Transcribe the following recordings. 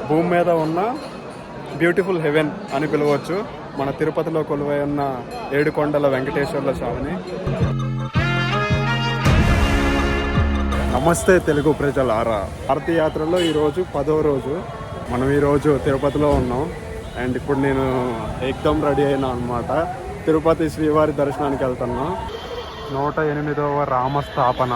భూమి మీద ఉన్న బ్యూటిఫుల్ హెవెన్ అని పిలవచ్చు మన తిరుపతిలో కొలువై ఉన్న ఏడుకొండల వెంకటేశ్వర్ల స్వామిని. నమస్తే తెలుగు ప్రజలారా. భారతీ యాత్రలో ఈరోజు 10వ రోజు. మనం ఈరోజు తిరుపతిలో ఉన్నాం. అండ్ ఇప్పుడు నేను ఎగ్దమ్ రెడీ అయినా అనమాట. తిరుపతి శ్రీవారి దర్శనానికి వెళ్తున్నా. 108వ రామస్థాపన.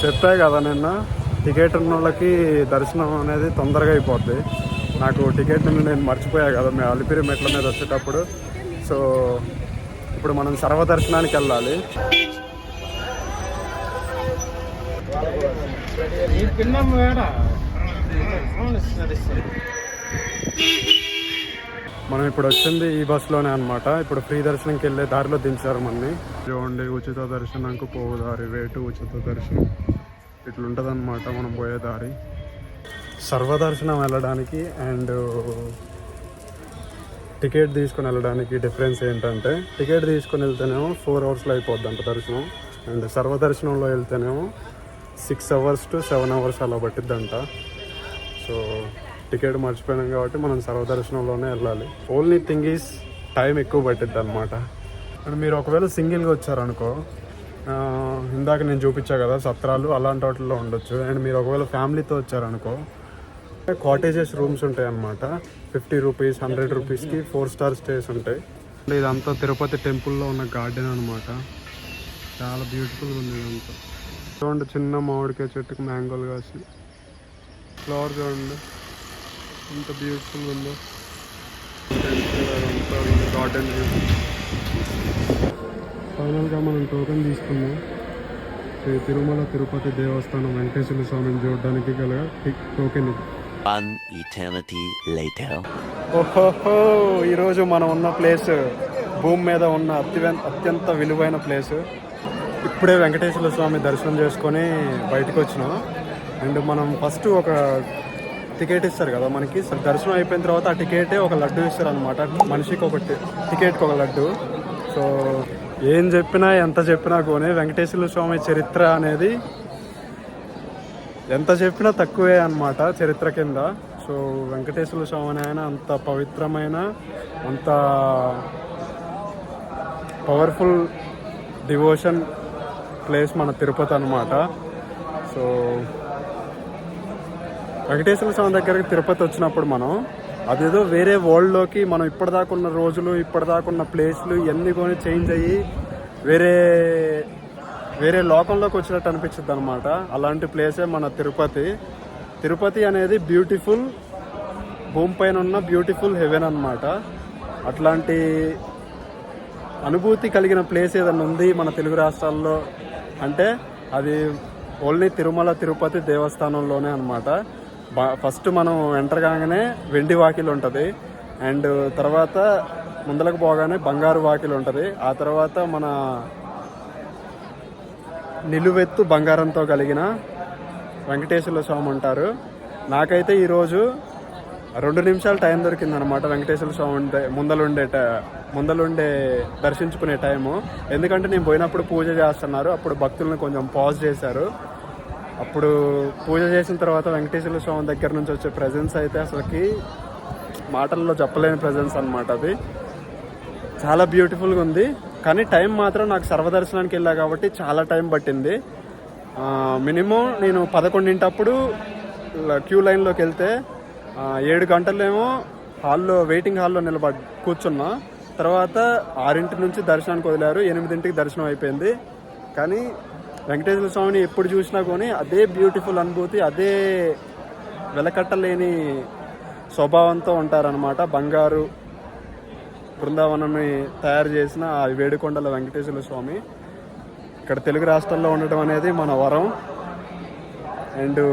చెప్పా కదా నిన్న, టికెట్ ఉన్న వాళ్ళకి దర్శనం అనేది తొందరగా అయిపోద్ది. నాకు టికెట్ నేను మర్చిపోయా కదా మేము అలిపిరి మెట్ల మీద వచ్చేటప్పుడు. సో ఇప్పుడు మనం సర్వదర్శనానికి వెళ్ళాలి. మనం ఇప్పుడు వచ్చింది ఈ బస్సులోనే అనమాట. ఇప్పుడు ఫ్రీ దర్శనంకి వెళ్ళే దారిలో దించారు మనని. చూడండి, ఉచిత దర్శనంకు పోవు దారి, వేటు ఉచిత దర్శనం ఇట్లుంటుంది అనమాట మనం పోయే దారి. సర్వదర్శనం వెళ్ళడానికి అండ్ టికెట్ తీసుకొని వెళ్ళడానికి డిఫరెన్స్ ఏంటంటే, టికెట్ తీసుకొని వెళ్తేనేమో 4 అవర్స్లో అయిపోద్ది అంట దర్శనం. అండ్ సర్వదర్శనంలో వెళ్తేనేమో 6 అవర్స్ to 7 అవర్స్ అలా పట్టిద్దంట. సో టికెట్ మర్చిపోయినాం కాబట్టి మనం సర్వదర్శనంలోనే వెళ్ళాలి. ఓన్లీ థింగ్ ఈజ్ టైం ఎక్కువ పట్టిద్ది అనమాట. అండ్ మీరు ఒకవేళ సింగిల్గా వచ్చారనుకో, ఇందాక నేను చూపించా కదా సత్రాలు, అలాంటి వాటిల్లో ఉండొచ్చు. అండ్ మీరు ఒకవేళ ఫ్యామిలీతో వచ్చారనుకో, కాటేజెస్ రూమ్స్ ఉంటాయి అన్నమాట. 50 రూపీస్ 100 రూపీస్కి 4 స్టార్ స్టేస్ ఉంటాయి. ఇదంతా తిరుపతి టెంపుల్లో ఉన్న గార్డెన్ అనమాట. చాలా బ్యూటిఫుల్గా ఉంది ఇదంతా. చూడండి, చిన్న మామిడికాయ చెట్టుకు మ్యాంగోలు కాసి, ఫ్లవర్ చూడండి ఎంత బ్యూటిఫుల్గా ఉందో. గార్డెన్ ఫైనల్గా మనం టోకెన్ తీసుకున్నాం. శ్రీ తిరుమల తిరుపతి దేవస్థానం వెంకటేశ్వర స్వామిని చూడడానికి గల టోకెన్ ఇది. ఓహోహో, ఈరోజు మనం ఉన్న ప్లేస్ భూమి మీద ఉన్న అత్యంత విలువైన ప్లేస్. ఇప్పుడే వెంకటేశ్వర స్వామి దర్శనం చేసుకొని బయటకు వచ్చినాం. అండ్ మనం ఫస్ట్ ఒక టికెట్ ఇస్తారు కదా మనకి. దర్శనం అయిపోయిన తర్వాత ఆ టికెటే ఒక లడ్డు ఇస్తారు అనమాట. మనిషికి ఒక టికెట్కి ఒక లడ్డు. సో ఏం చెప్పినా ఎంత చెప్పినా కూడా వెంకటేశ్వర స్వామి చరిత్ర అనేది ఎంత చెప్పినా తక్కువే అన్నమాట చరిత్ర కింద. సో వెంకటేశ్వర స్వామి ఆయన అంత పవిత్రమైన, అంత పవర్ఫుల్ డివోషన్ ప్లేస్ మన తిరుపతి అన్నమాట. సో వెంకటేశ్వర స్వామి దగ్గరికి తిరుపతి వచ్చినప్పుడు మనం అదేదో వేరే వరల్డ్లోకి, మనం ఇప్పటిదాకున్న రోజులు, ఇప్పటిదాకున్న ప్లేస్లు ఇవన్నీ కొని చేంజ్ అయ్యి వేరే లోకంలోకి వచ్చినట్టు అనిపించింది అనమాట. అలాంటి ప్లేసే మన తిరుపతి. తిరుపతి అనేది బ్యూటిఫుల్, భూమిపైన ఉన్న బ్యూటిఫుల్ హెవెన్ అనమాట. అట్లాంటి అనుభూతి కలిగిన ప్లేస్ ఏదన్నా ఉంది మన తెలుగు రాష్ట్రాల్లో అంటే అది ఓన్లీ తిరుమల తిరుపతి దేవస్థానంలోనే అనమాట. ఫస్ట్ మనం ఎంటర్ కాగానే వెండి వాకిలు ఉంటుంది. అండ్ తర్వాత ముందలకు పోగానే బంగారు వాకిలు ఉంటుంది. ఆ తర్వాత మన నిలువెత్తు బంగారంతో కలిగిన వెంకటేశ్వర స్వామి ఉంటారు. నాకైతే ఈరోజు 2 నిమిషాలు టైం దొరికిందనమాట వెంకటేశ్వర స్వామి ముందలుండే దర్శించుకునే టైము. ఎందుకంటే నేను పోయినప్పుడు పూజ చేస్తున్నారు, అప్పుడు భక్తులను కొంచెం పాజ్ చేశారు. అప్పుడు పూజ చేసిన తర్వాత వెంకటేశ్వర స్వామి దగ్గర నుంచి వచ్చే ప్రెజెన్స్ అయితే అసలుకి మాటల్లో చెప్పలేని ప్రెజెన్స్ అనమాట. అది చాలా బ్యూటిఫుల్గా ఉంది. కానీ టైం మాత్రం నాకు సర్వదర్శనానికి వెళ్ళా కాబట్టి చాలా టైం పట్టింది. మినిమం నేను 11 క్యూ లైన్లోకి వెళ్తే 7 గంటలేమో వెయిటింగ్ హాల్లో కూర్చున్నా. తర్వాత 6 నుంచి దర్శనానికి వదిలారు, 8 దర్శనం అయిపోయింది. కానీ వెంకటేశ్వర స్వామిని ఎప్పుడు చూసినా కానీ అదే బ్యూటిఫుల్ అనుభూతి, అదే వెలకట్టలేని స్వభావంతో ఉంటారనమాట. బంగారు బృందావనాన్ని తయారు చేసిన ఆ ఏడుకొండల వెంకటేశ్వర స్వామి ఇక్కడ తెలుగు రాష్ట్రాల్లో ఉండటం అనేది మన వరం. అండ్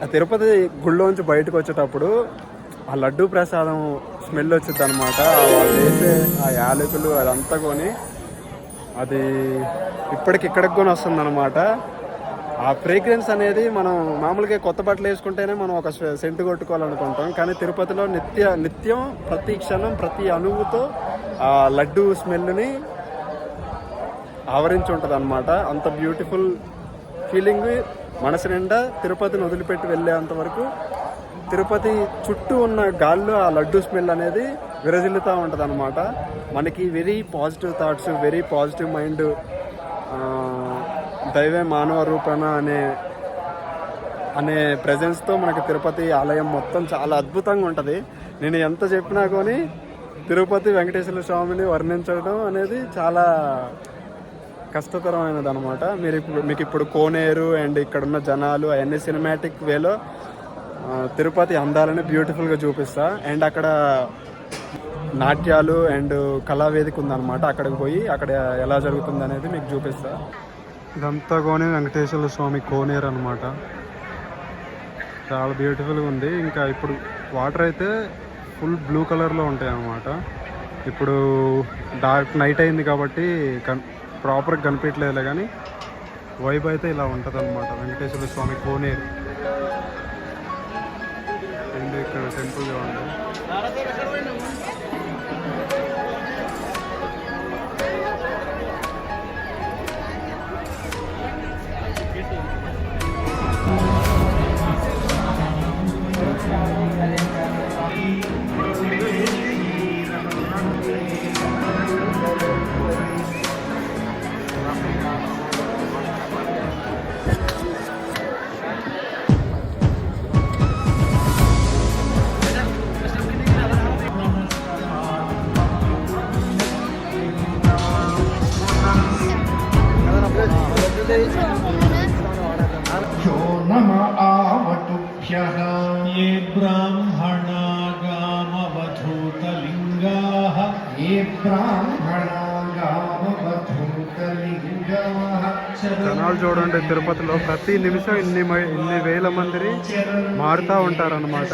ఆ తిరుపతి గుళ్ళోంచి బయటకు వచ్చేటప్పుడు ఆ లడ్డూ ప్రసాదం స్మెల్ వచ్చింది అనమాట. వాళ్ళు వేసే ఆ యాలకులు అదంతా కొని అది ఇప్పటికి ఇక్కడికి కొని వస్తుంది అనమాట. ఆ ఫ్రేగ్రెన్స్ అనేది మనం మామూలుగా కొత్త బట్టలు వేసుకుంటేనే మనం ఒక సెంటు కొట్టుకోవాలనుకుంటాం, కానీ తిరుపతిలో నిత్యం ప్రతి క్షణం ప్రతి అణువుతో ఆ లడ్డు స్మెల్ని ఆవరించి ఉంటుంది అనమాట. అంత బ్యూటిఫుల్ ఫీలింగ్ మనసు నిండా తిరుపతిని వదిలిపెట్టి వెళ్ళేంత వరకు తిరుపతి చుట్టూ ఉన్న గాల్లో ఆ లడ్డు స్మెల్ అనేది విరజిల్లుతూ ఉంటుంది అనమాట. మనకి very positive thoughts, very positive mind, దైవే మానవ రూపణ అనే ప్రెజెన్స్తో మనకి తిరుపతి ఆలయం మొత్తం చాలా అద్భుతంగా ఉంటుంది. నేను ఎంత చెప్పినా కానీ తిరుపతి వెంకటేశ్వర స్వామిని వర్ణించడం అనేది చాలా కష్టతరమైనది అనమాట. మీకు ఇప్పుడు కోనేరు అండ్ ఇక్కడున్న జనాలు అవన్నీ సినిమాటిక్ వేలో తిరుపతి అందాలని బ్యూటిఫుల్గా చూపిస్తా. అండ్ అక్కడ నాట్యాలు అండ్ కళావేదిక ఉందన్నమాట, అక్కడికి పోయి అక్కడ ఎలా జరుగుతుంది అనేది మీకు చూపిస్తా. ఇదంతా కోనే వెంకటేశ్వర స్వామి కోనేరు అనమాట. చాలా బ్యూటిఫుల్గా ఉంది. ఇంకా ఇప్పుడు వాటర్ అయితే ఫుల్ బ్లూ కలర్లో ఉంటాయి అన్నమాట. ఇప్పుడు డార్క్ నైట్ అయింది కాబట్టి ప్రాపర్గా కనిపించలేదులే, కానీ వైబ్ అయితే ఇలా ఉంటుంది అనమాట వెంకటేశ్వర స్వామి కోనేరు. అండ్ ఇక్కడ టెంపుల్ చూడండి. यो नम आवटुभ्यः ये ब्राह्मणा गामवधूतलिङ्गाः జనాలు చూడండి, తిరుపతిలో ప్రతి నిమిషం ఇన్ని వేల మంది మారుతూ ఉంటారన్నమాట.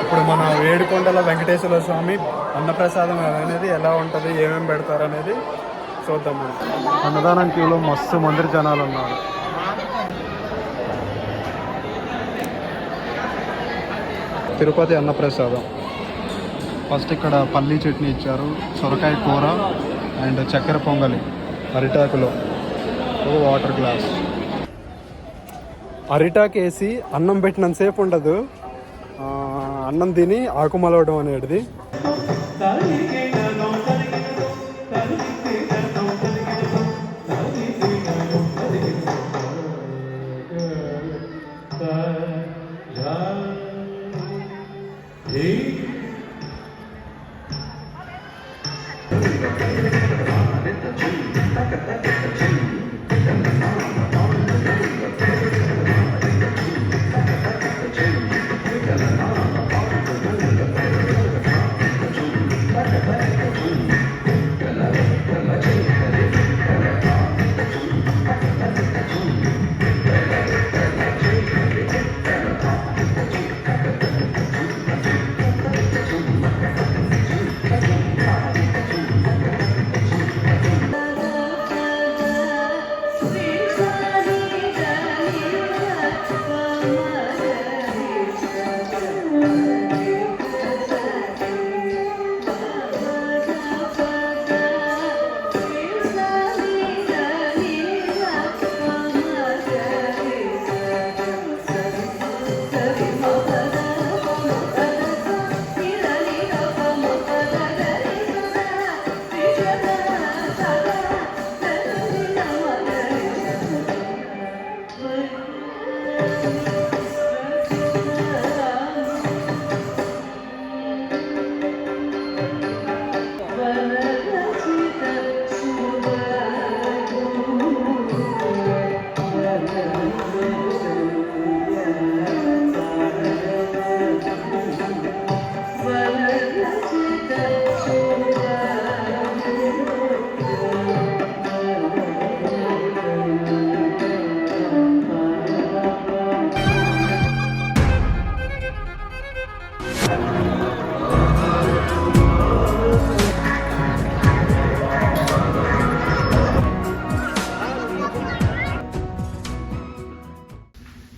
ఇప్పుడు మన వేడుకొండల వెంకటేశ్వర స్వామి అన్నప్రసాదం అనేది ఎలా ఉంటుంది, ఏమేమి పెడతారు అనేది చూద్దాం. అన్నదానం క్యూలో మస్తు మంది జనాలు ఉన్నారు. తిరుపతి అన్నప్రసాదం ఫస్ట్ ఇక్కడ పల్లీ చట్నీ ఇచ్చారు, సొరకాయ కూర అండ్ చక్కెర పొంగలి అరిటాకులో, వాటర్ గ్లాస్. అరిటాకు వేసి అన్నం పెట్టినంతసేపు ఉండదు, అన్నం తిని ఆకుమలవడం అనేది.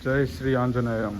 జై శ్రీ ఆంజనేయం.